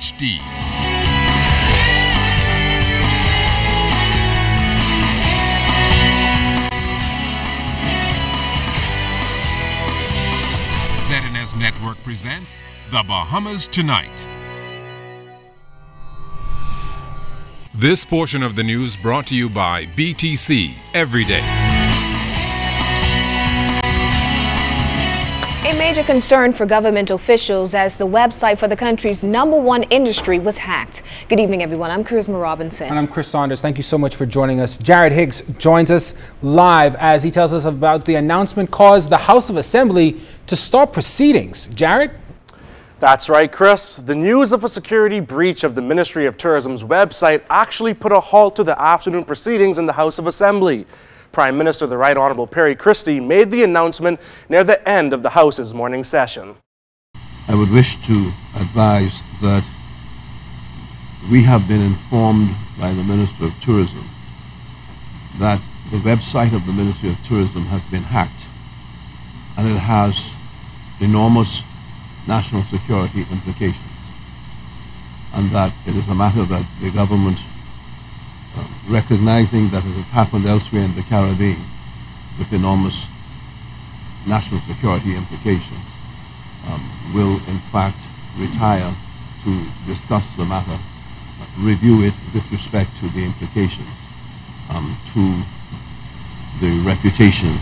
HD. ZNS Network presents The Bahamas Tonight. This portion of the news brought to you by BTC Every Day. A major concern for government officials as the website for the country's #1 industry was hacked. Good evening, everyone. I'm Charisma Robinson. And I'm Chris Saunders. Thank you so much for joining us. Jared Higgs joins us live as he tells us about the announcement caused the House of Assembly to stop proceedings. Jared? That's right, Chris. The news of a security breach of the Ministry of Tourism's website actually put a halt to the afternoon proceedings in the House of Assembly. Prime Minister the Right Honourable Perry Christie made the announcement near the end of the House's morning session. I would wish to advise that we have been informed by the Minister of Tourism that the website of the Ministry of Tourism has been hacked, and it has enormous national security implications, and that it is a matter that the government, recognizing that it has happened elsewhere in the Caribbean with enormous national security implications, will in fact retire to discuss the matter, review it with respect to the implications to the reputation.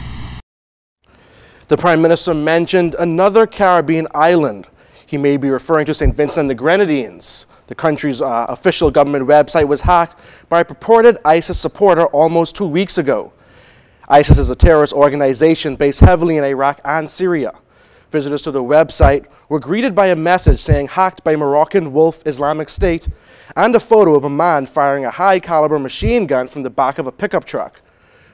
The Prime Minister mentioned another Caribbean island. He may be referring to St. Vincent and the Grenadines. The country's official government website was hacked by a purported ISIS supporter almost 2 weeks ago. ISIS is a terrorist organization based heavily in Iraq and Syria. Visitors to the website were greeted by a message saying hacked by Moroccan Wolf Islamic State and a photo of a man firing a high-caliber machine gun from the back of a pickup truck.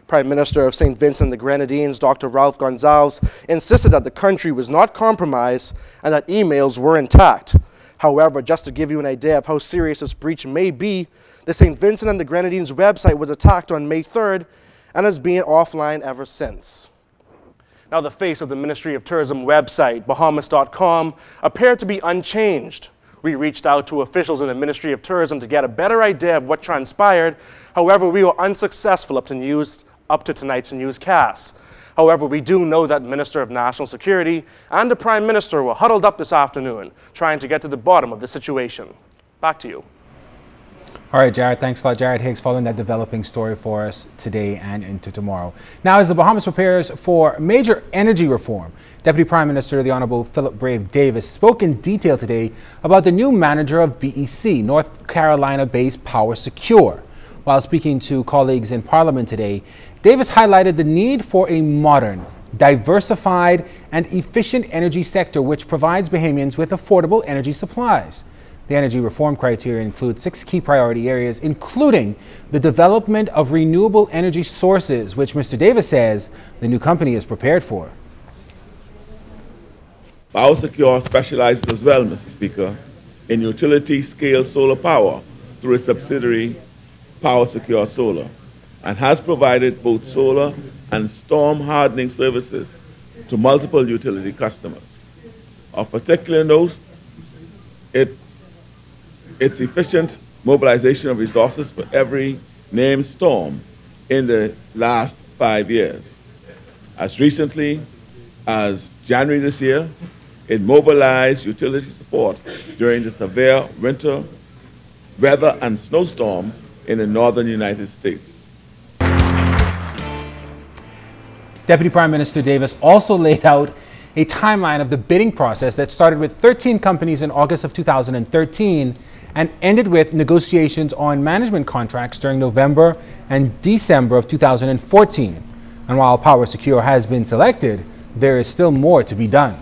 Prime Minister of St. Vincent and the Grenadines, Dr. Ralph Gonzalez, insisted that the country was not compromised and that emails were intact. However, just to give you an idea of how serious this breach may be, the St. Vincent and the Grenadines website was attacked on May 3rd and has been offline ever since. Now, the face of the Ministry of Tourism website, Bahamas.com, appeared to be unchanged. We reached out to officials in the Ministry of Tourism to get a better idea of what transpired. However, we were unsuccessful up to tonight's newscast. However, we do know that Minister of National Security and the Prime Minister were huddled up this afternoon trying to get to the bottom of the situation. Back to you. All right, Jared, thanks a lot. Jared Higgs following that developing story for us today and into tomorrow. Now, as the Bahamas prepares for major energy reform, Deputy Prime Minister the Honourable Philip Brave Davis spoke in detail today about the new manager of BEC, North Carolina-based Power Secure. While speaking to colleagues in Parliament today, Davis highlighted the need for a modern, diversified, and efficient energy sector which provides Bahamians with affordable energy supplies. The energy reform criteria include 6 key priority areas, including the development of renewable energy sources, which Mr. Davis says the new company is prepared for. Power Secure specializes as well, Mr. Speaker, in utility-scale solar power through its subsidiary Power Secure Solar, and has provided both solar and storm hardening services to multiple utility customers. Of particular note, its efficient mobilization of resources for every named storm in the last 5 years. As recently as January this year, it mobilized utility support during the severe winter weather and snowstorms in the northern United States. Deputy Prime Minister Davis also laid out a timeline of the bidding process that started with 13 companies in August of 2013 and ended with negotiations on management contracts during November and December of 2014. And while Power Secure has been selected, there is still more to be done.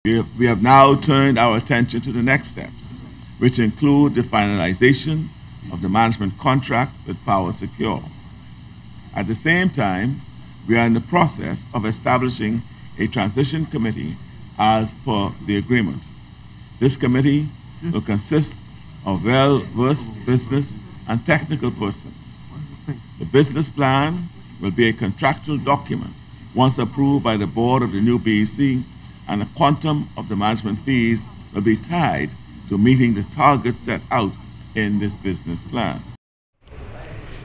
We have now turned our attention to the next steps, which include the finalization of the management contract with Power Secure. At the same time, we are in the process of establishing a transition committee as per the agreement. This committee will consist of well-versed business and technical persons. The business plan will be a contractual document once approved by the board of the new BEC, and the quantum of the management fees will be tied to meeting the targets set out in this business plan.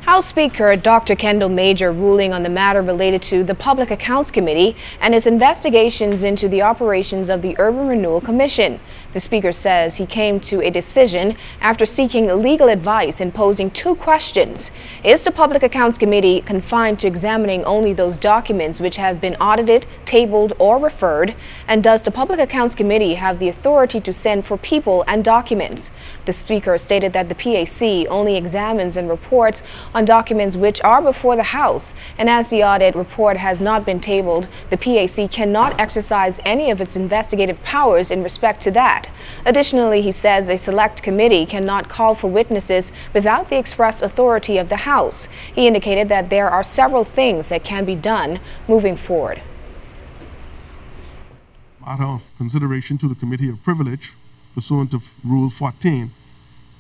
House Speaker Dr. Kendall Major ruling on the matter related to the Public Accounts Committee and its investigations into the operations of the Urban Renewal Commission. The Speaker says he came to a decision after seeking legal advice and posing two questions. Is the Public Accounts Committee confined to examining only those documents which have been audited, tabled, or referred? And does the Public Accounts Committee have the authority to send for people and documents? The Speaker stated that the PAC only examines and reports on documents which are before the House, and as the audit report has not been tabled, the PAC cannot exercise any of its investigative powers in respect to that. Additionally, he says a select committee cannot call for witnesses without the express authority of the House. He indicated that there are several things that can be done moving forward. Matter of consideration to the Committee of Privilege pursuant to Rule 14,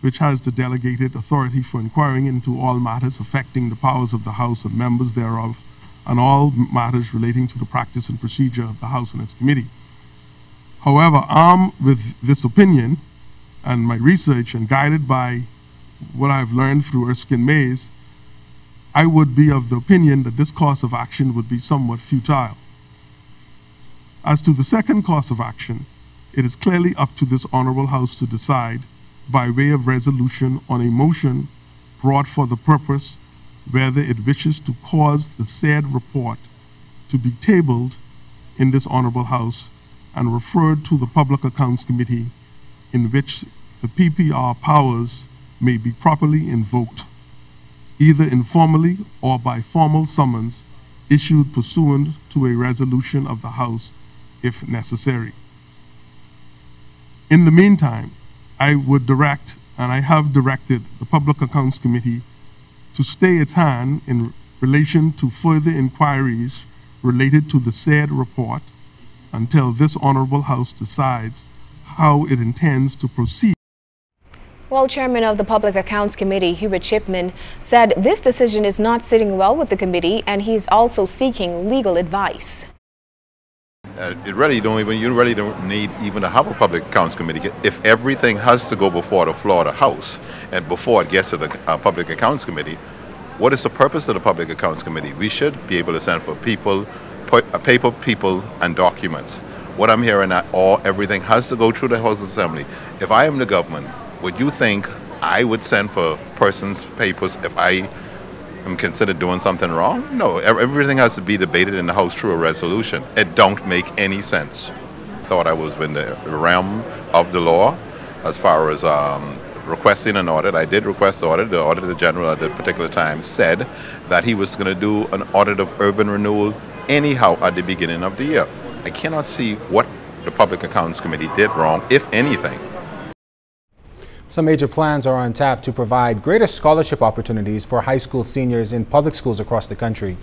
which has the delegated authority for inquiring into all matters affecting the powers of the House and members thereof, and all matters relating to the practice and procedure of the House and its committee. However, armed with this opinion and my research and guided by what I've learned through Erskine Mays, I would be of the opinion that this course of action would be somewhat futile. As to the second course of action, it is clearly up to this Honorable House to decide by way of resolution on a motion brought for the purpose whether it wishes to cause the said report to be tabled in this Honorable House and referred to the Public Accounts Committee, in which the PPR powers may be properly invoked, either informally or by formal summons issued pursuant to a resolution of the House if necessary. In the meantime, I would direct, and I have directed, the Public Accounts Committee to stay its hand in relation to further inquiries related to the said report until this Honorable House decides how it intends to proceed. Well, Chairman of the Public Accounts Committee, Hubert Chipman, said this decision is not sitting well with the committee and he's also seeking legal advice. You really don't need even to have a Public Accounts Committee if everything has to go before the floor of the House and before it gets to the Public Accounts Committee. What is the purpose of the Public Accounts Committee? We should be able to send for people, paper, people, and documents. What I'm hearing that everything has to go through the House Assembly. If I am the government, would you think I would send for persons' papers if I am considered doing something wrong? No, everything has to be debated in the House through a resolution. It don't make any sense. Thought I was in the realm of the law as far as requesting an audit. I did request the audit. The Auditor General at that particular time said that he was going to do an audit of urban renewal anyhow at the beginning of the year. I cannot see what the Public Accounts Committee did wrong, if anything. Some major plans are on tap to provide greater scholarship opportunities for high school seniors in public schools across the country.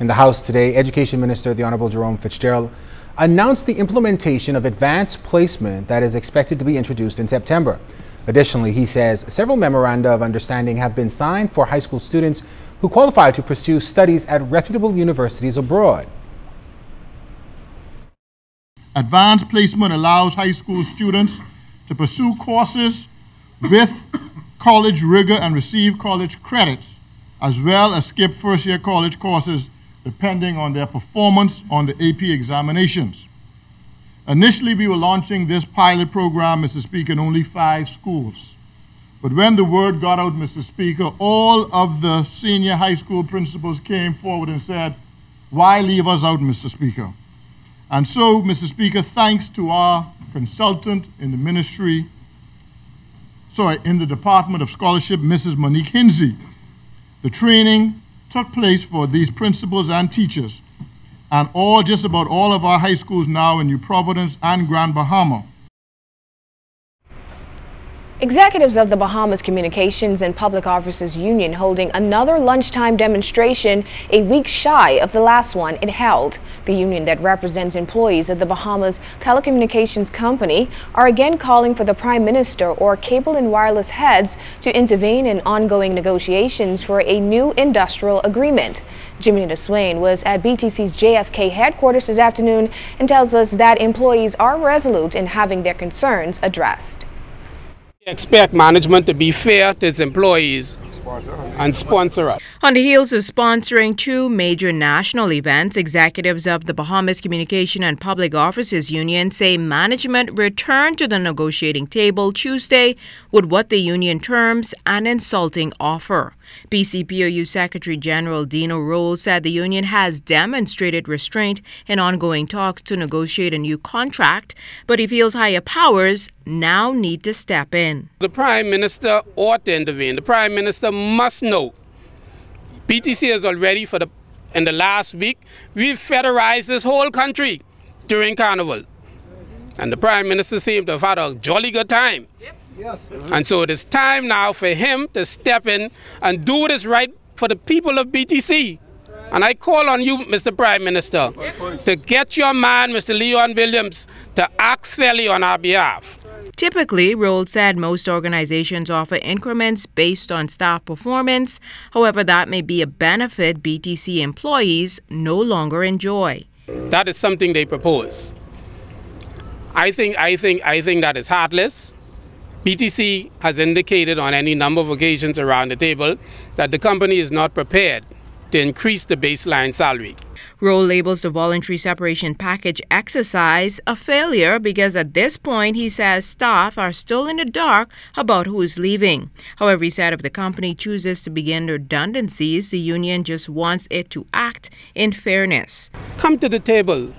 In the House today, Education Minister the Honorable Jerome Fitzgerald announced the implementation of advanced placement that is expected to be introduced in September. Additionally, he says several memoranda of understanding have been signed for high school students who qualify to pursue studies at reputable universities abroad. Advanced placement allows high school students to pursue courses with college rigor and receive college credits, as well as skip first-year college courses depending on their performance on the AP examinations. Initially, we were launching this pilot program, Mr. Speaker, in only 5 schools. But when the word got out, Mr. Speaker, all of the senior high school principals came forward and said, why leave us out, Mr. Speaker? And so, Mr. Speaker, thanks to our consultant in the ministry, in the Department of Scholarship, Mrs. Monique Hinsey, the training took place for these principals and teachers, and just about all of our high schools now in New Providence and Grand Bahama. Executives of the Bahamas Communications and Public Officers Union holding another lunchtime demonstration a week shy of the last one it held. The union that represents employees of the Bahamas Telecommunications Company are again calling for the Prime Minister or cable and wireless heads to intervene in ongoing negotiations for a new industrial agreement. Jimmy Swain was at BTC's JFK headquarters this afternoon and tells us that employees are resolute in having their concerns addressed. We expect management to be fair to its employees and sponsor us. On the heels of sponsoring two major national events, executives of the Bahamas Communication and Public Officers Union say management returned to the negotiating table Tuesday with what the union terms an insulting offer. BCPOU Secretary General Dino Roll said the union has demonstrated restraint in ongoing talks to negotiate a new contract, but he feels higher powers now need to step in. The Prime Minister ought to intervene. The Prime Minister must know. BTC is already in the last week, we've federalized this whole country during Carnival. And the Prime Minister seemed to have had a jolly good time. Yes. And so it is time now for him to step in and do what is right for the people of BTC. And I call on you, Mr. Prime Minister, to get your man, Mr. Leon Williams, to act fairly on our behalf. Typically, Roll said most organizations offer increments based on staff performance. However, that may be a benefit BTC employees no longer enjoy. That is something they propose. I think that is heartless. BTC has indicated on any number of occasions around the table that the company is not prepared to increase the baseline salary. Roll labels the voluntary separation package exercise a failure because at this point, he says staff are still in the dark about who is leaving. However, he said if the company chooses to begin redundancies, the union just wants it to act in fairness. Come to the table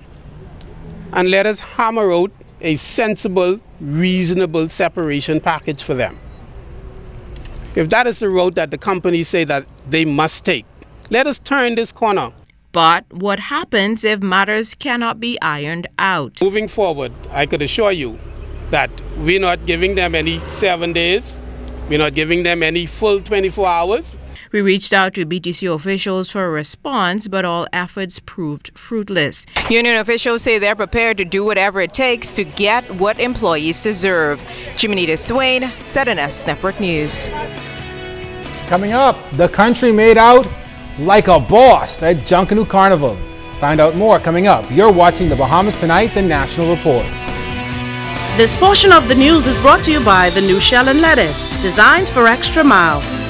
and let us hammer out a sensible, reasonable separation package for them. If that is the road that the companies say that they must take, let us turn this corner. But what happens if matters cannot be ironed out? Moving forward, I could assure you that we're not giving them any 7 days. We're not giving them any full 24 hours. We reached out to BTC officials for a response, but all efforts proved fruitless. Union officials say they're prepared to do whatever it takes to get what employees deserve. Jimmy Swain, ZNS Network News. Coming up, the country made out like a boss at Junkanoo Carnival. Find out more coming up. You're watching the Bahamas Tonight, the National Report. This portion of the news is brought to you by the new Shell and Leaded, designed for extra miles.